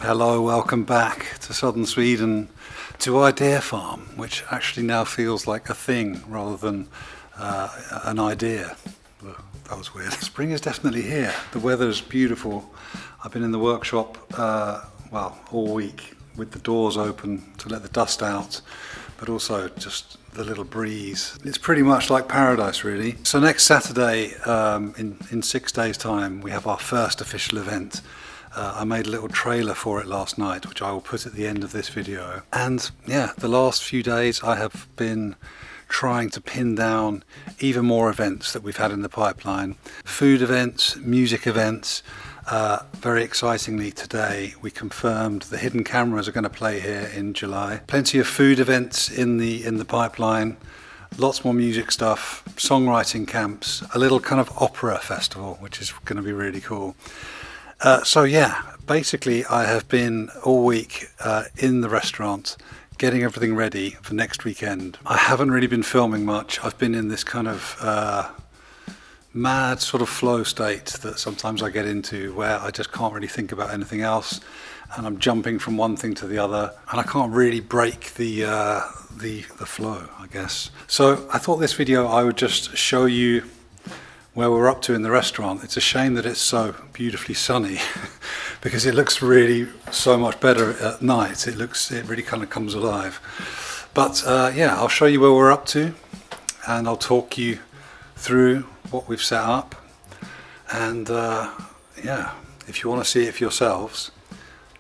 Hello, welcome back to southern Sweden, to our deer farm, which actually now feels like a thing rather than an idea. That was weird. Spring is definitely here. The weather's beautiful. I've been in the workshop, all week with the doors open to let the dust out, but also just the little breeze. It's pretty much like paradise, really. So next Saturday, in 6 days' time, we have our first official event. I made a little trailer for it last night, which I will put at the end of this video. And yeah, the last few days I have been trying to pin down even more events that we've had in the pipeline. Food events, music events. Very excitingly today we confirmed the hidden cameras are going to play here in July. Plenty of food events in the pipeline. Lots more music stuff, songwriting camps, a little kind of opera festival, which is going to be really cool. Basically I have been all week in the restaurant getting everything ready for next weekend. I haven't really been filming much. I've been in this kind of mad sort of flow state that sometimes I get into where I just can't really think about anything else and I'm jumping from one thing to the other and I can't really break the flow, I guess. So I thought this video I would just show you where we're up to in the restaurant. It's a shame that it's so beautifully sunny because it looks really so much better at night. It really kind of comes alive. But I'll show you where we're up to and I'll talk you through what we've set up. And if you want to see it for yourselves,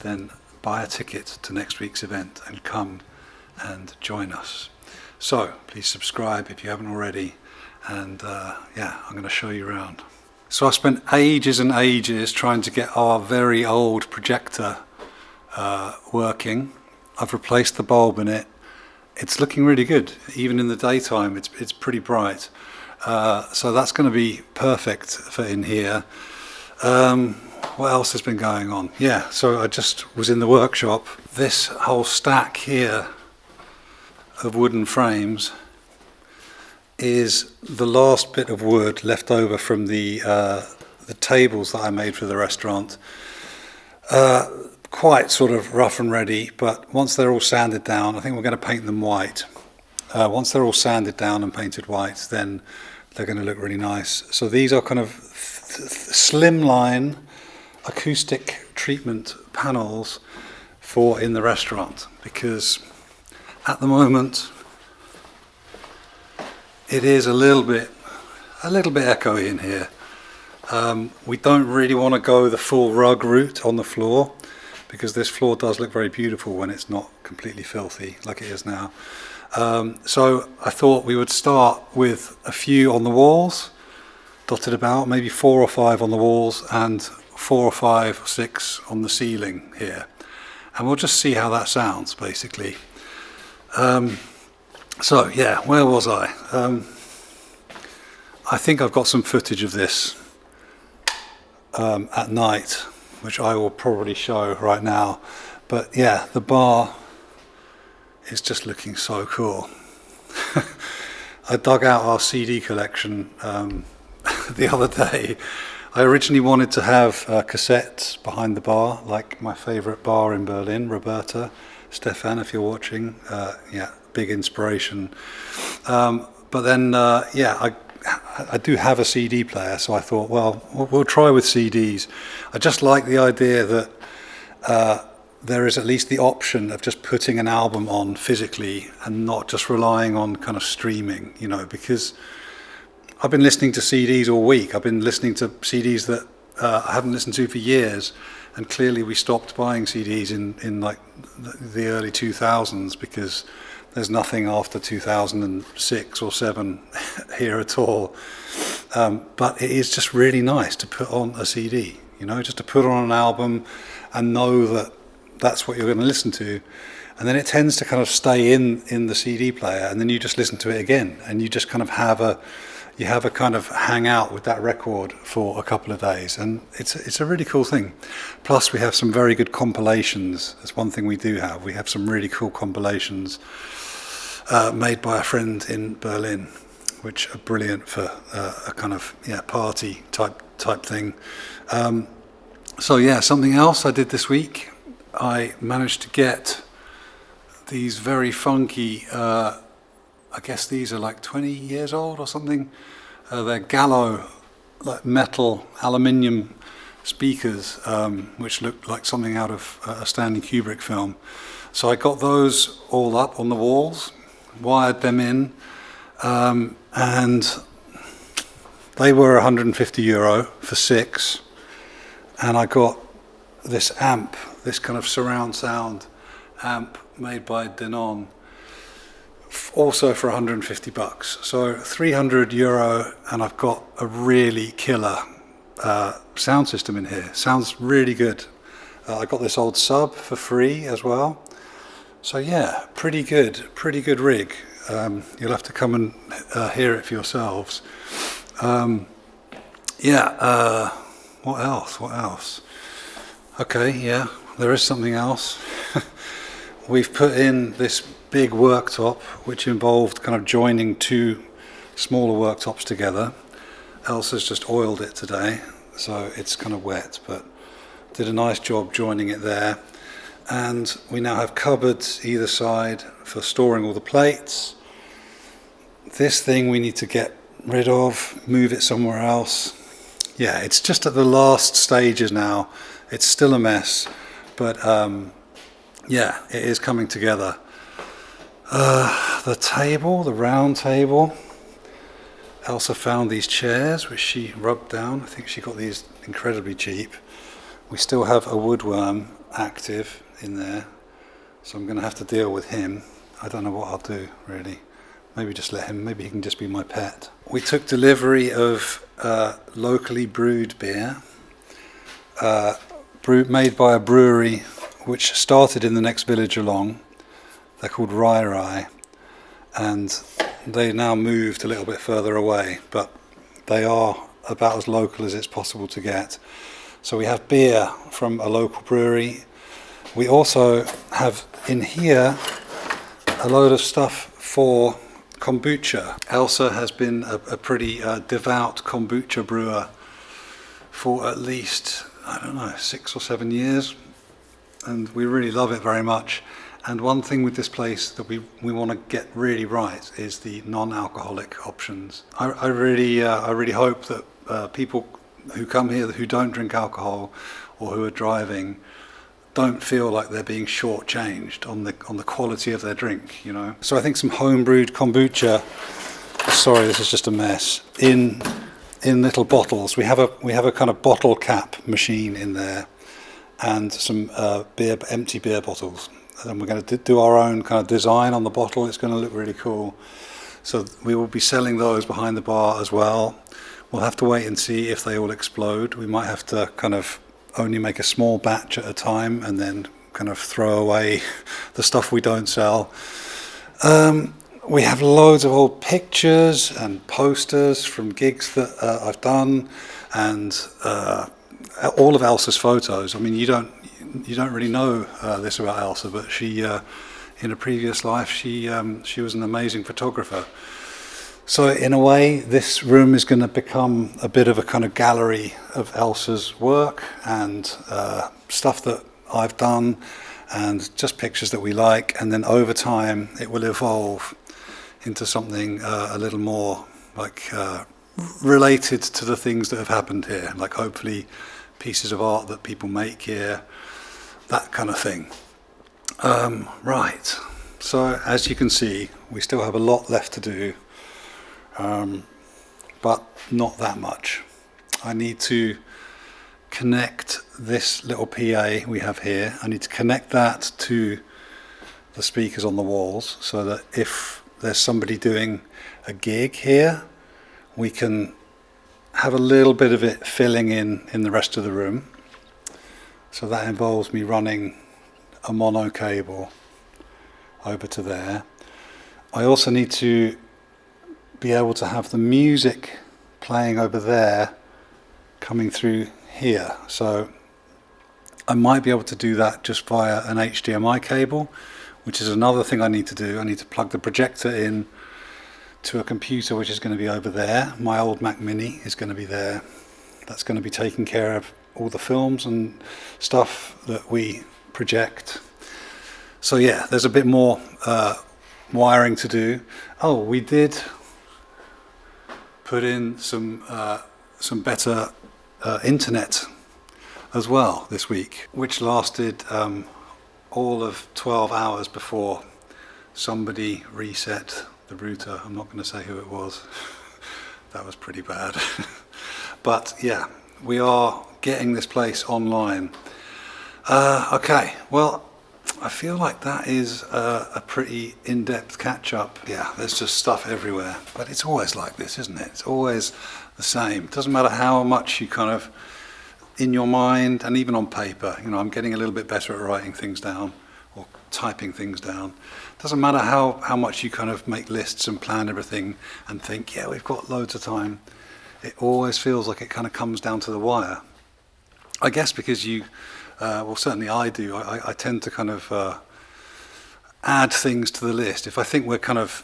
then buy a ticket to next week's event and come and join us. So please subscribe if you haven't already. And I'm going to show you around. So I spent ages and ages trying to get our very old projector working. I've replaced the bulb in it. It's looking really good. Even in the daytime, it's pretty bright. So that's going to be perfect for in here. What else has been going on? Yeah, so I just was in the workshop. This whole stack here of wooden frames is the last bit of wood left over from the tables that I made for the restaurant. Quite sort of rough and ready, but once they're all sanded down, I think we're going to paint them white. Once they're all sanded down and painted white, then they're going to look really nice. So these are kind of slimline acoustic treatment panels for in the restaurant, because at the moment it is a little bit echoey in here. We don't really want to go the full rug route on the floor because this floor does look very beautiful when it's not completely filthy like it is now. So I thought we would start with a few on the walls, dotted about, maybe 4 or 5 on the walls and 4 or 5 or 6 on the ceiling here. And we'll just see how that sounds, basically. Where was I? I think I've got some footage of this at night, which I will probably show right now. But yeah, the bar is just looking so cool. I dug out our CD collection the other day. I originally wanted to have cassettes behind the bar, like my favorite bar in Berlin, Roberta. Stefan, if you're watching, big inspiration. But then, I do have a CD player, so I thought, well, we'll try with CDs. I just like the idea that there is at least the option of just putting an album on physically and not just relying on kind of streaming, because I've been listening to CDs all week. I've been listening to CDs that I haven't listened to for years. And clearly we stopped buying CDs in like the early 2000s because there's nothing after 2006 or 7 here at all. But it is just really nice to put on a CD, just to put on an album and know that that's what you're going to listen to. And then it tends to kind of stay in the CD player, and then you just listen to it again and you just kind of have a kind of hang out with that record for a couple of days, and it's a really cool thing. Plus we have some very good compilations. That's one thing we do have. We have some really cool compilations made by a friend in Berlin, which are brilliant for a kind of party type thing. Something else I did this week. I managed to get these very funky, I guess these are like 20 years old or something. They're Gallo, like metal, aluminium speakers, which looked like something out of a Stanley Kubrick film. So I got those all up on the walls, wired them in, and they were €150 for 6. And I got this amp, this kind of surround sound amp made by Denon, also for $150. So €300, and I've got a really killer sound system in here. Sounds really good. I got this old sub for free as well. So yeah, pretty good rig. You'll have to come and hear it for yourselves. What else? Okay, yeah, there is something else. We've put in this big worktop, which involved kind of joining 2 smaller worktops together. Elsa's just oiled it today, so it's kind of wet, but did a nice job joining it there. And we now have cupboards either side for storing all the plates. This thing we need to get rid of, move it somewhere else. Yeah, it's just at the last stages now. It's still a mess, but yeah, it is coming together. The table, the round table. Elsa found these chairs, which she rubbed down. I think she got these incredibly cheap. We still have a woodworm active in there, so I'm going to have to deal with him. I don't know what I'll do, really. Maybe just let him, maybe he can just be my pet. We took delivery of locally brewed beer, made by a brewery which started in the next village along. They're called Rai Rai, and they now moved a little bit further away, but they are about as local as it's possible to get. So we have beer from a local brewery. We also have in here a load of stuff for kombucha. Elsa has been a pretty devout kombucha brewer for at least, I don't know, 6 or 7 years, and we really love it very much. And one thing with this place that we want to get really right is the non-alcoholic options. I really hope that people who come here who don't drink alcohol or who are driving don't feel like they're being shortchanged on the quality of their drink, you know. So I think some homebrewed kombucha. Sorry, this is just a mess. In little bottles. We have a kind of bottle cap machine in there, and some empty beer bottles. And we're going to do our own kind of design on the bottle. It's going to look really cool. So we will be selling those behind the bar as well. We'll have to wait and see if they all explode. We might have to kind of only make a small batch at a time and then kind of throw away the stuff we don't sell. We have loads of old pictures and posters from gigs that I've done, and all of Elsa's photos. I mean, you don't really know this about Elsa, but she, in a previous life, she was an amazing photographer. So in a way, this room is going to become a bit of a kind of gallery of Elsa's work and stuff that I've done, and just pictures that we like. And then over time, it will evolve into something a little more like related to the things that have happened here, like hopefully pieces of art that people make here, that kind of thing. Right, so as you can see, we still have a lot left to do, but not that much. I need to connect this little PA we have here. I need to connect that to the speakers on the walls, so that if there's somebody doing a gig here, we can have a little bit of it filling in the rest of the room. So that involves me running a mono cable over to there. I also need to be able to have the music playing over there coming through here. So I might be able to do that just via an HDMI cable, which is another thing I need to do. I need to plug the projector in to a computer which is going to be over there. My old Mac Mini is going to be there. That's going to be taking care of all the films and stuff that we project. So yeah, there's a bit more wiring to do. Oh, we did put in some better internet as well this week, which lasted all of 12 hours before somebody reset the router. I'm not going to say who it was. That was pretty bad. But yeah, we are getting this place online. Okay, well, I feel like that is a pretty in-depth catch-up. Yeah, there's just stuff everywhere. But it's always like this, isn't it? It's always the same. It doesn't matter how much you kind of, in your mind and even on paper, you know, I'm getting a little bit better at writing things down or typing things down. It doesn't matter how much you kind of make lists and plan everything and think, yeah, we've got loads of time. It always feels like it kind of comes down to the wire. I guess because you, well, certainly I do. I tend to kind of add things to the list. If I think we're kind of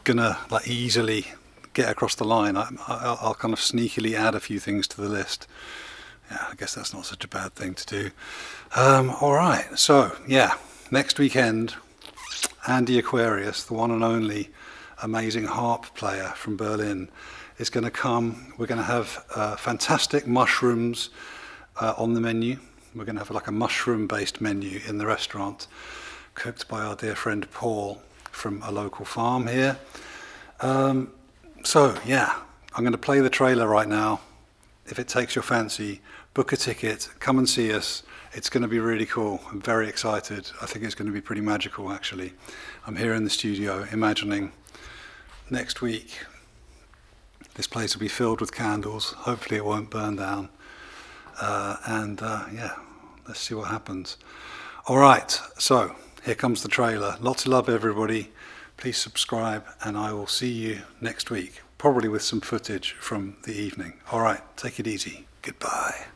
gonna like easily get across the line, I'll kind of sneakily add a few things to the list. Yeah, I guess that's not such a bad thing to do. All right, so yeah, next weekend, Andy Aquarius, the one and only amazing harp player from Berlin, is going to come. We're going to have fantastic mushrooms on the menu. We're going to have like a mushroom-based menu in the restaurant, cooked by our dear friend Paul from a local farm here. So yeah, I'm going to play the trailer right now. If it takes your fancy, book a ticket, come and see us. It's going to be really cool. I'm very excited. I think it's going to be pretty magical, actually. I'm here in the studio imagining next week this place will be filled with candles. Hopefully it won't burn down. Yeah, let's see what happens. All right, so here comes the trailer. Lots of love, everybody. Please subscribe, and I will see you next week, probably with some footage from the evening. All right, take it easy. Goodbye.